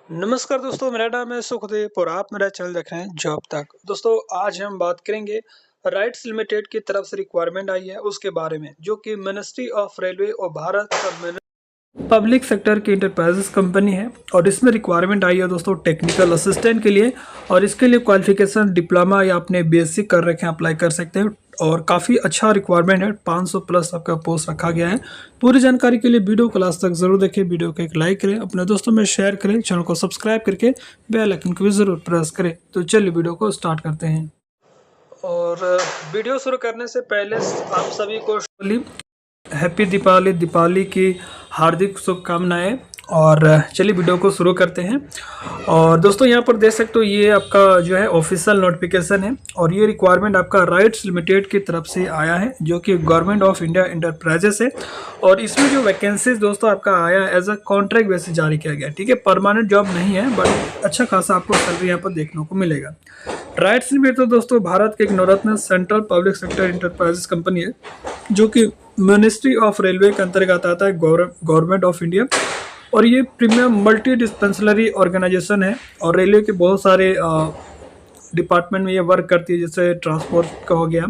नमस्कार दोस्तों, मेरा नाम है सुखदेव और आप मेरा चैनल देख रहे हैं जॉब तक। दोस्तों, आज हम बात करेंगे राइट्स लिमिटेड की तरफ से रिक्वायरमेंट आई है उसके बारे में, जो कि मिनिस्ट्री ऑफ रेलवे और भारत का पब्लिक सेक्टर की इंटरप्राइजेस कंपनी है। और इसमें रिक्वायरमेंट आई है दोस्तों टेक्निकल असिस्टेंट के लिए। और इसके लिए क्वालिफिकेशन डिप्लोमा या आपने बीएससी कर रखे हैं, अप्लाई कर सकते हैं। और काफ़ी अच्छा रिक्वायरमेंट है, 500 प्लस आपका पोस्ट रखा गया है। पूरी जानकारी के लिए वीडियो को लास्ट तक जरूर देखें, वीडियो को एक लाइक करें, अपने दोस्तों में शेयर करें, चैनल को सब्सक्राइब करके बेल आइकन को भी जरूर प्रेस करें। तो चलिए वीडियो को स्टार्ट करते हैं। और वीडियो शुरू करने से पहले आप सभी को हैप्पी दीपावली, दीपावली की हार्दिक शुभकामनाएं। और चलिए वीडियो को शुरू करते हैं। और दोस्तों, यहाँ पर देख सकते हो ये आपका जो है ऑफिशियल नोटिफिकेशन है। और ये रिक्वायरमेंट आपका राइट्स लिमिटेड की तरफ से आया है, जो कि गवर्नमेंट ऑफ इंडिया इंटरप्राइजेस है। और इसमें जो वैकेंसीज दोस्तों आपका आया एज अ कॉन्ट्रैक्ट बेसिस जारी किया गया, ठीक है। परमानेंट जॉब नहीं है, बट अच्छा खासा आपको सैलरी यहाँ पर देखने को मिलेगा। राइट्स लिमिटेड तो दोस्तों भारत के एक Navratna central public sector enterprises company है, जो कि मिनिस्ट्री ऑफ रेलवे के अंतर्गत आता है, गवर्नमेंट ऑफ इंडिया। और ये प्रीमियम मल्टी डिस्पेंसरी ऑर्गेनाइजेशन है। और रेलवे के बहुत सारे डिपार्टमेंट में ये वर्क करती है, जैसे ट्रांसपोर्ट का हो गया,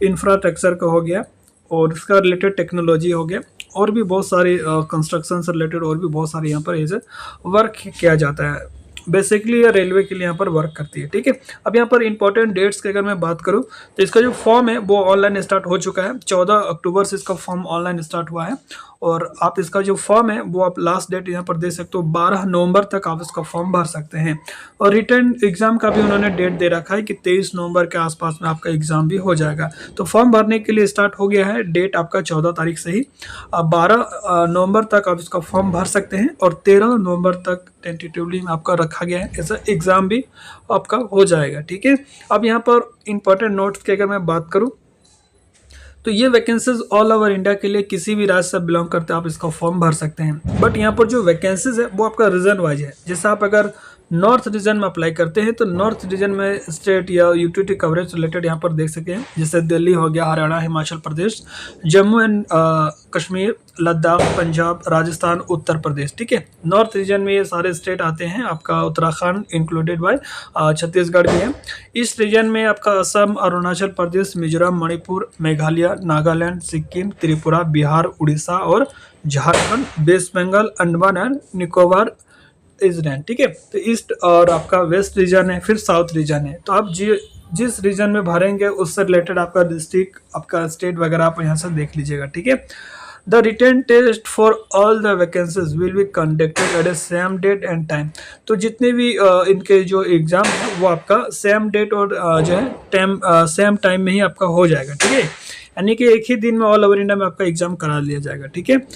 इंफ्रास्ट्रक्चर का हो गया, और इसका रिलेटेड टेक्नोलॉजी हो गया, और भी बहुत सारे कंस्ट्रक्शन से रिलेटेड और भी बहुत सारे यहाँ पर ऐसे वर्क किया जाता है। बेसिकली ये रेलवे के लिए यहाँ पर वर्क करती है, ठीक है। अब यहाँ पर इंपॉर्टेंट डेट्स की अगर मैं बात करूँ तो इसका जो फॉर्म है वो ऑनलाइन स्टार्ट हो चुका है। 14 अक्टूबर से इसका फॉर्म ऑनलाइन स्टार्ट हुआ है। और आप इसका जो फॉर्म है वो आप लास्ट डेट यहाँ पर दे सकते हो, 12 नवंबर तक आप इसका फॉर्म भर सकते हैं। और रिटर्न एग्जाम का भी उन्होंने डेट दे रखा है कि 23 नवंबर के आसपास में आपका एग्जाम भी हो जाएगा। तो फॉर्म भरने के लिए स्टार्ट हो गया है, डेट आपका 14 तारीख से ही। 12 नवंबर तक आप इसका फॉर्म भर सकते हैं। और 13 नवंबर तक टेंटेटिवली में आपका रखा गया है, ऐसा एग्जाम भी आपका हो जाएगा, ठीक है। अब यहाँ पर इंपॉर्टेंट नोट्स की अगर मैं बात करूँ तो ये वैकेंसीज ऑल ओवर इंडिया के लिए किसी भी राज्य से बिलोंग करते हैं आप इसका फॉर्म भर सकते हैं। बट यहाँ पर जो वैकेंसीज है वो आपका रीजन वाइज है। जैसे आप अगर नॉर्थ रीजन में अप्लाई करते हैं तो नॉर्थ रीजन में स्टेट या यूटिलिटी कवरेज रिलेटेड यहाँ पर देख सकें, जैसे दिल्ली हो गया, हरियाणा, हिमाचल प्रदेश, जम्मू एंड कश्मीर, लद्दाख, पंजाब, राजस्थान, उत्तर प्रदेश, ठीक है। नॉर्थ रीजन में ये सारे स्टेट आते हैं, आपका उत्तराखंड इंक्लूडेड बाय, छत्तीसगढ़ भी है। ईस्ट रीजन में आपका असम, अरुणाचल प्रदेश, मिजोरम, मणिपुर, मेघालय, नागालैंड, सिक्किम, त्रिपुरा, बिहार, उड़ीसा और Jharkhand, West Bengal, Andaman and Nicobar eastern, ठीक है। तो ईस्ट और आपका वेस्ट रीजन है, फिर साउथ रीजन है। तो आप जिस रीजन में भरेंगे उससे रिलेटेड आपका डिस्ट्रिक्ट, आपका स्टेट वगैरह आप यहाँ से देख लीजिएगा, ठीक है। The written test for all the vacancies will be conducted at a same date and time. तो जितने भी इनके जो एग्जाम है वो आपका सेम डेट और जो है टाइम, सेम टाइम में ही आपका हो जाएगा, ठीक है। यानी कि एक ही दिन में ऑल ओवर इंडिया में आपका एग्जाम करा लिया जाएगा, ठीक है।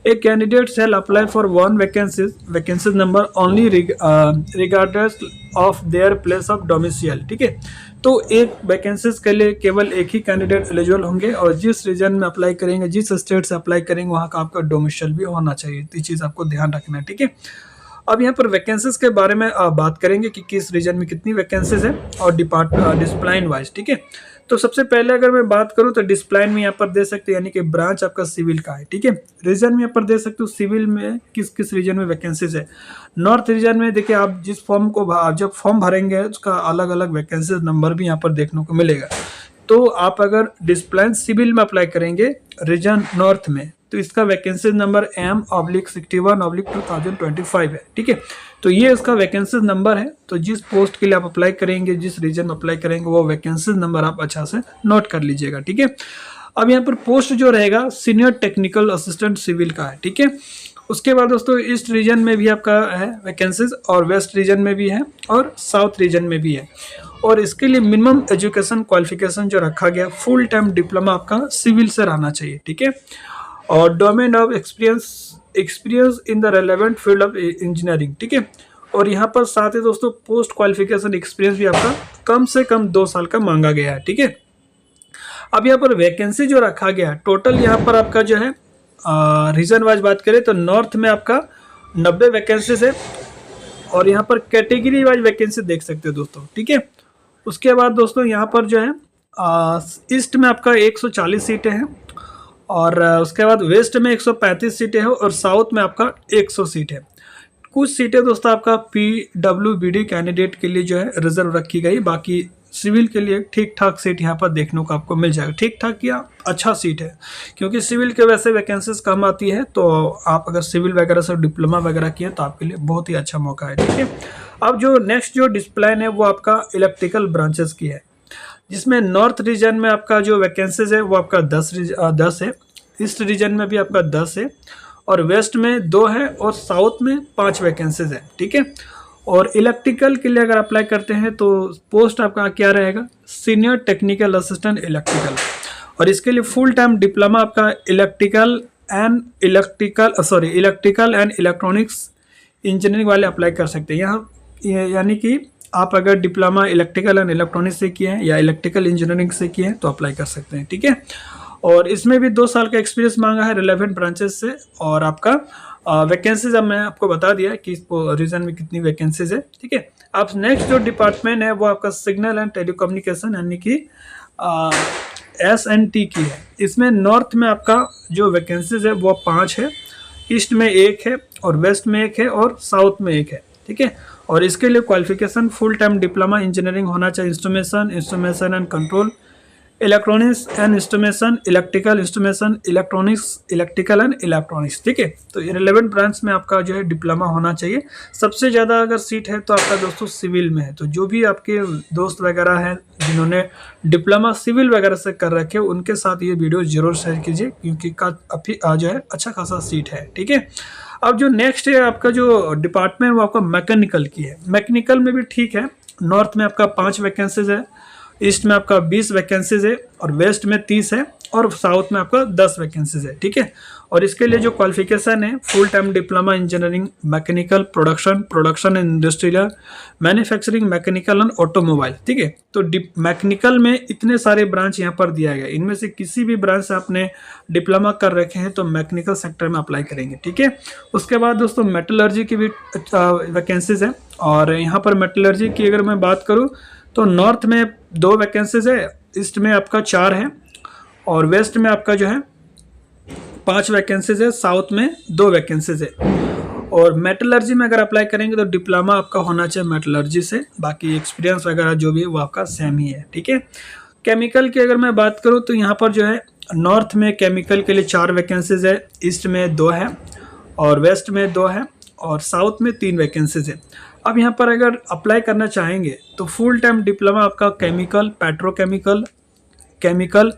A candidate shall apply for one vacancies number only regardless of their place of domicile, ठीक है। तो एक वैकेंसीज के लिए केवल एक ही कैंडिडेट एलिजिबल होंगे, और जिस रीजन में अप्लाई करेंगे, जिस स्टेट से अप्लाई करेंगे, वहाँ का आपका डोमिसाइल भी होना चाहिए। ये चीज़ आपको ध्यान रखना है, ठीक है। अब यहाँ पर वैकेंसीज के बारे में बात करेंगे कि किस रीजन में कितनी वैकेंसीज है और डिसिप्लिन वाइज, ठीक है। तो सबसे पहले अगर मैं बात करूं तो डिसिप्लिन में यहाँ पर दे सकते हो, यानी कि ब्रांच आपका सिविल का है, ठीक है। रीजन में यहाँ पर दे सकते हो सिविल में किस किस रीजन में वैकेंसीज है। नॉर्थ रीजन में देखिए, आप जिस फॉर्म को जब फॉर्म भरेंगे उसका अलग अलग वैकेंसीज नंबर भी यहाँ पर देखने को मिलेगा। तो आप अगर डिसिप्लिन सिविल में अप्लाई करेंगे रीजन नॉर्थ में, तो इसका वैकेंसी नंबर M/61/2025 है, ठीक है। तो ये इसका वैकेंसी नंबर है। तो जिस पोस्ट के लिए आप अप्लाई करेंगे, जिस रीजन में अप्लाई करेंगे, वो वैकेंसी नंबर आप अच्छा से नोट कर लीजिएगा, ठीक है। अब यहाँ पर पोस्ट जो रहेगा सीनियर टेक्निकल असिस्टेंट सिविल का है, ठीक है। उसके बाद दोस्तों ईस्ट रीजन में भी आपका है वैकेंसीज, और वेस्ट रीजन में भी है, और साउथ रीजन में भी है। और इसके लिए मिनिमम एजुकेशन क्वालिफिकेशन जो रखा गया, फुल टाइम डिप्लोमा आपका सिविल से रहना चाहिए, ठीक है। और domain of experience in the relevant field of engineering, ठीक है। और यहाँ पर साथ ही दोस्तों पोस्ट क्वालिफिकेशन एक्सपीरियंस भी आपका कम से कम 2 साल का मांगा गया है, ठीक है। अब यहाँ पर वैकेंसी जो रखा गया है टोटल, यहाँ पर आपका जो है रीजन वाइज बात करें तो नॉर्थ में आपका 90 वैकेंसीज है। और यहाँ पर कैटेगरी वाइज वैकेंसी देख सकते हो दोस्तों, ठीक है। उसके बाद दोस्तों यहाँ पर जो है ईस्ट में आपका 140 सीटें हैं, और उसके बाद वेस्ट में 135 सीटें हैं, और साउथ में आपका 100 सीट है। कुछ सीटें दोस्तों आपका PWBD कैंडिडेट के लिए जो है रिजर्व रखी गई, बाकी सिविल के लिए ठीक ठाक सीट यहाँ पर देखने को आपको मिल जाएगा। ठीक ठाक या अच्छा सीट है, क्योंकि सिविल के वैसे वैकेंसीज कम आती है, तो आप अगर सिविल वगैरह से डिप्लोमा वगैरह किए तो आपके लिए बहुत ही अच्छा मौका है। ठीक है, अब जो नेक्स्ट जो डिस्प्लान है वो आपका इलेक्ट्रिकल ब्रांचेस की है, जिसमें नॉर्थ रीजन में आपका जो वैकेंसीज है वो आपका 10 है, ईस्ट रीजन में भी आपका 10 है, और वेस्ट में 2 है, और साउथ में 5 वैकेंसीज है। ठीक है, और इलेक्ट्रिकल के लिए अगर अप्लाई करते हैं तो पोस्ट आपका क्या रहेगा, सीनियर टेक्निकल असिस्टेंट इलेक्ट्रिकल, और इसके लिए फुल टाइम डिप्लोमा आपका इलेक्ट्रिकल एंड इलेक्ट्रॉनिक्स इंजीनियरिंग वाले अप्लाई कर सकते हैं। यहाँ यानी कि आप अगर डिप्लोमा इलेक्ट्रिकल एंड इलेक्ट्रॉनिक्स से किए हैं या इलेक्ट्रिकल इंजीनियरिंग से किए हैं तो अप्लाई कर सकते हैं। ठीक है, और इसमें भी 2 साल का एक्सपीरियंस मांगा है रिलेवेंट ब्रांचेस से, और आपका वैकेंसीज अब मैं आपको बता दिया कि इस रीजन में कितनी वैकेंसीज है। ठीक है, अब नेक्स्ट जो डिपार्टमेंट है वो आपका सिग्नल एंड टेलीकम्युनिकेशन यानी कि SNT की है। इसमें नॉर्थ में आपका जो वैकेंसीज है वो 5 है, ईस्ट में 1 है, और वेस्ट में 1 है, और साउथ में 1 है। ठीक है, और इसके लिए qualification full time diploma engineering होना चाहिए, instrumentation and control, electronics and instrumentation, electrical instrumentation, electronics, electrical and electronics. ठीक है, तो रिलेवेंट ब्रांच में आपका जो है डिप्लोमा होना चाहिए। सबसे ज़्यादा अगर सीट है तो आपका दोस्तों सिविल में है, तो जो भी आपके दोस्त वगैरह हैं जिन्होंने डिप्लोमा सिविल वगैरह से कर रखे हैं उनके साथ ये वीडियो जरूर शेयर कीजिए, क्योंकि अभी जो है अच्छा खासा सीट है। ठीक है, अब जो नेक्स्ट है आपका जो डिपार्टमेंट वो आपका मैकेनिकल की है। मैकेनिकल में भी ठीक है, नॉर्थ में आपका 5 वैकेंसीज है, ईस्ट में आपका 20 वैकेंसीज है, और वेस्ट में 30 है, और साउथ में आपका 10 वैकेंसीज है। ठीक है, और इसके लिए जो क्वालिफिकेशन है full time diploma engineering mechanical production industrial manufacturing mechanical and automobile. ठीक है, तो मैकेनिकल में इतने सारे ब्रांच यहाँ पर दिया गया, इनमें से किसी भी ब्रांच से आपने डिप्लोमा कर रखे हैं तो मैकेनिकल सेक्टर में अप्लाई करेंगे। ठीक है, उसके बाद दोस्तों मेटलर्जी की भी वैकेंसीज है, और यहाँ पर मेटलर्जी की अगर मैं बात करूँ तो नॉर्थ में 2 वैकेंसीज है, ईस्ट में आपका 4 है, और वेस्ट में आपका जो है 5 वैकेंसीज है, साउथ में 2 वैकेंसीज है। और मेटलर्जी में अगर अप्लाई करेंगे तो डिप्लोमा आपका होना चाहिए मेटलर्जी से, बाकी एक्सपीरियंस वगैरह जो भी है वो आपका सेम ही है। ठीक है, केमिकल की अगर मैं बात करूँ तो यहाँ पर जो है नॉर्थ में केमिकल के लिए 4 वैकेंसीज है, ईस्ट में 2 है, और वेस्ट में 2 है, और साउथ में 3 वैकेंसीज है। अब यहाँ पर अगर अप्लाई करना चाहेंगे तो फुल टाइम डिप्लोमा आपका chemical, chemical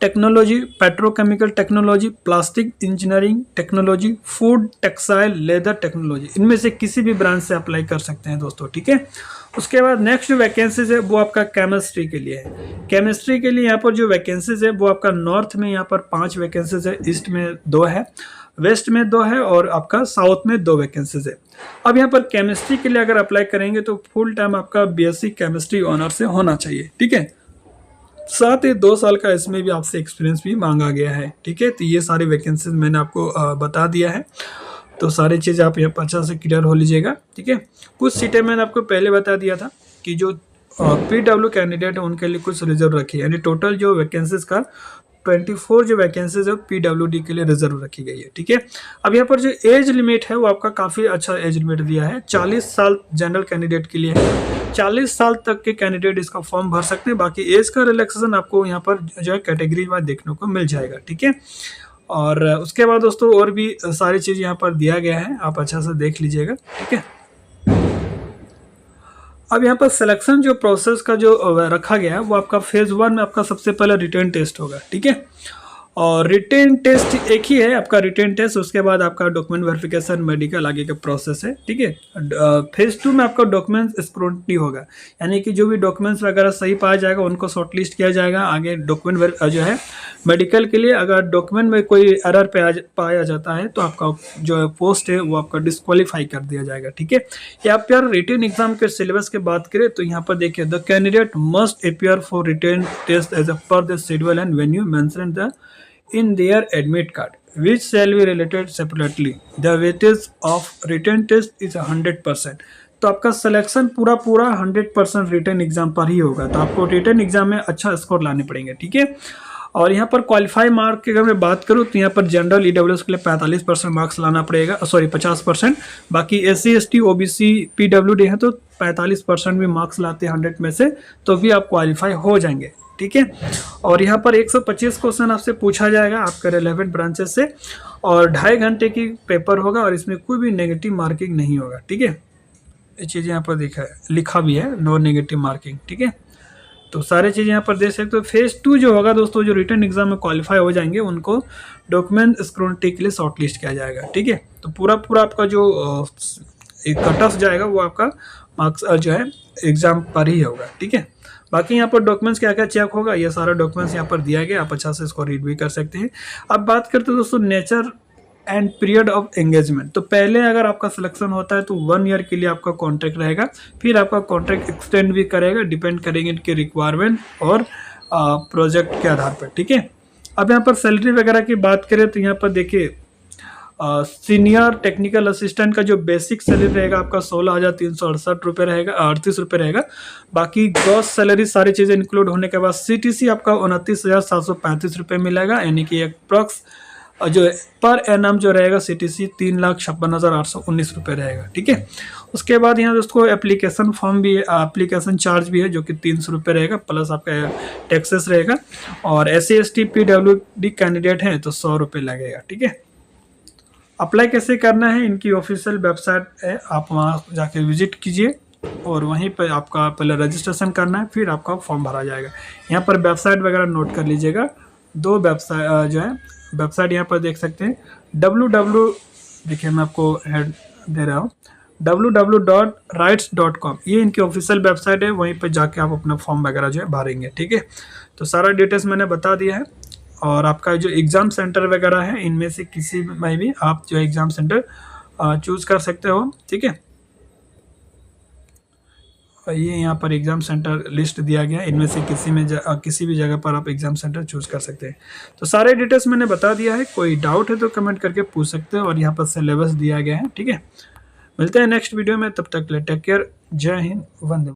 technology, petrochemical technology, plastic engineering technology, food textile leather technology, इनमें से किसी भी ब्रांच से अप्लाई कर सकते हैं दोस्तों। ठीक है, उसके बाद नेक्स्ट जो वैकेंसीज है वो आपका केमिस्ट्री के लिए है। केमिस्ट्री के लिए यहाँ पर जो वैकेंसीज है वो आपका नॉर्थ में यहाँ पर 5 वैकेंसीज है, ईस्ट में 2 है, वेस्ट में 2 है, और आपका साउथ में 2 वैकेंसीज है। अब यहाँ पर केमिस्ट्री के लिए अगर अप्लाई करेंगे तो फुल टाइम आपका BSc केमिस्ट्री ऑनर से होना चाहिए। ठीक है, साथ ही 2 साल का इसमें भी आपसे एक्सपीरियंस भी मांगा गया है। ठीक है, तो ये सारे वैकेंसीज मैंने आपको बता दिया है, तो सारी चीज़ आप यहाँ पर अच्छा से क्लियर हो लीजिएगा। ठीक है, कुछ सीटें मैंने आपको पहले बता दिया था कि जो PW कैंडिडेट है उनके लिए कुछ रिजर्व रखी है, यानी टोटल जो वैकेंसीज का 24 जो वैकेंसीज है PWD के लिए रिजर्व रखी गई है। ठीक है, अब यहाँ पर जो एज लिमिट है वो आपका काफ़ी अच्छा एज लिमिट दिया है, 40 साल जनरल कैंडिडेट के लिए है, 40 साल तक के कैंडिडेट इसका फॉर्म भर सकते हैं। बाकी एज का रिलैक्सेशन आपको यहाँ पर जो है कैटेगरी वाइज देखने को मिल जाएगा। ठीक है, और उसके बाद दोस्तों और भी सारी चीज़ यहाँ पर दिया गया है, आप अच्छा से देख लीजिएगा। ठीक है, अब यहाँ पर सिलेक्शन जो प्रोसेस का जो रखा गया है वो आपका फेज 1 में आपका सबसे पहले रिटर्न टेस्ट होगा। ठीक है, और रिटेन टेस्ट एक ही है आपका रिटेन टेस्ट, उसके बाद आपका डॉक्यूमेंट वेरिफिकेशन मेडिकल आगे का प्रोसेस है। ठीक है, फेज 2 में आपका डॉक्यूमेंट्स स्क्रूटनी होगा, यानी कि जो भी डॉक्यूमेंट्स वगैरह सही पाया जाएगा उनको शॉर्टलिस्ट किया जाएगा। आगे डॉक्यूमेंट जो है मेडिकल के लिए अगर डॉक्यूमेंट में कोई एरर पाया जाता है तो आपका जो पोस्ट है वो आपका डिस्क्वालीफाई कर दिया जाएगा। ठीक है, यहाँ पर रिटेन एग्जाम के सिलेबस की बात करें तो यहाँ पर देखिए the candidate must appear for written test as a per the schedule and venue mention the in their admit card, which shall be related separately. The weightage of written test is 100%. तो आपका selection पूरा 100% return exam पर ही होगा, तो आपको return exam में अच्छा score लाने पड़ेंगे। ठीक है, और यहाँ पर क्वालिफाई मार्क की अगर मैं बात करूँ तो यहाँ पर जनरल ईडब्ल्यूएस के लिए 45% मार्क्स लाना पड़ेगा, सॉरी 50%। बाकी SC ST OBC PWD है तो 45% भी मार्क्स लाते हैं 100 में से तो भी आप क्वालिफाई हो जाएंगे, ठीक है। और यहाँ पर 125 क्वेश्चन आपसे पूछा जाएगा आपके रेलेवेंट ब्रांचेस से, और 2.5 घंटे की पेपर होगा और इसमें कोई भी नेगेटिव मार्किंग नहीं होगा, ठीक है। ये चीज़ यहाँ पर लिखा भी है, नो नेगेटिव मार्किंग, ठीक है। तो सारे चीज़ यहाँ पर देख सकते हो। फेज़ 2 जो होगा दोस्तों, जो रिटन एग्जाम में क्वालिफाई हो जाएंगे उनको डॉक्यूमेंट स्क्रूटिनी के लिए शॉर्टलिस्ट किया जाएगा, ठीक है। तो पूरा आपका जो कट ऑफ जाएगा वो आपका मार्क्स जो है एग्जाम पर ही होगा, ठीक है। बाकी यहाँ पर डॉक्यूमेंट्स क्या क्या चेक होगा, ये सारा डॉक्यूमेंट्स यहाँ पर दिया गया, आप अच्छा से इसको रीड भी कर सकते हैं। अब बात करते हैं दोस्तों nature and period of engagement. तो पहले अगर आपका सिलेक्शन होता है तो 1 ईयर के लिए आपका कॉन्ट्रैक्ट रहेगा, फिर आपका कॉन्ट्रैक्ट एक्सटेंड भी करेगा, डिपेंड करेंगे इनके रिक्वायरमेंट और प्रोजेक्ट के आधार पर, ठीक है। अब यहाँ पर सैलरी वगैरह की बात करें तो यहाँ पर देखिए सीनियर टेक्निकल असिस्टेंट का जो बेसिक सैलरी रहेगा आपका 16,368 रुपये रहेगा, 38 रुपये रहेगा। बाकी ग्रॉस सैलरी सारी चीज़ें इंक्लूड होने के बाद CTC आपका 29,735 रुपये मिलेगा, यानी कि अप्रॉक्स जो पर एनम जो रहेगा CTC 3,56,819 रुपये रहेगा, ठीक है। उसके बाद यहाँ दोस्तों एप्लीकेशन फॉर्म भी है, एप्लीकेशन चार्ज भी है जो कि 300 रुपये रहेगा, प्लस आपका टैक्सेस रहेगा। और SC ST PWD कैंडिडेट हैं तो 100 रुपये लगेगा, ठीक है। अप्लाई कैसे करना है, इनकी ऑफिशियल वेबसाइट है, आप वहाँ जाके विजिट कीजिए और वहीं पर आपका पहले रजिस्ट्रेशन करना है, फिर आपका फॉर्म भरा जाएगा। यहाँ पर वेबसाइट वगैरह नोट कर लीजिएगा, 2 वेबसाइट जो है वेबसाइट यहाँ पर देख सकते हैं www, देखिए मैं आपको हेड दे रहा हूँ www.rights.com, ये इनकी ऑफिशियल वेबसाइट है, वहीं पर जाके आप अपना फॉर्म वगैरह जो है भरेंगे, ठीक है। तो सारा डिटेल्स मैंने बता दिया है। और आपका जो एग्ज़ाम सेंटर वगैरह है इनमें से किसी में भी आप जो एग्ज़ाम सेंटर चूज़ कर सकते हो, ठीक है। ये यहाँ पर एग्ज़ाम सेंटर लिस्ट दिया गया है, इनमें से किसी भी जगह पर आप एग्ज़ाम सेंटर चूज़ कर सकते हैं। तो सारे डिटेल्स मैंने बता दिया है, कोई डाउट है तो कमेंट करके पूछ सकते हो। और यहाँ पर सिलेबस दिया गया है, ठीक है। मिलते हैं नेक्स्ट वीडियो में, तब तक के लिए टेक केयर, जय हिंद, वंदे।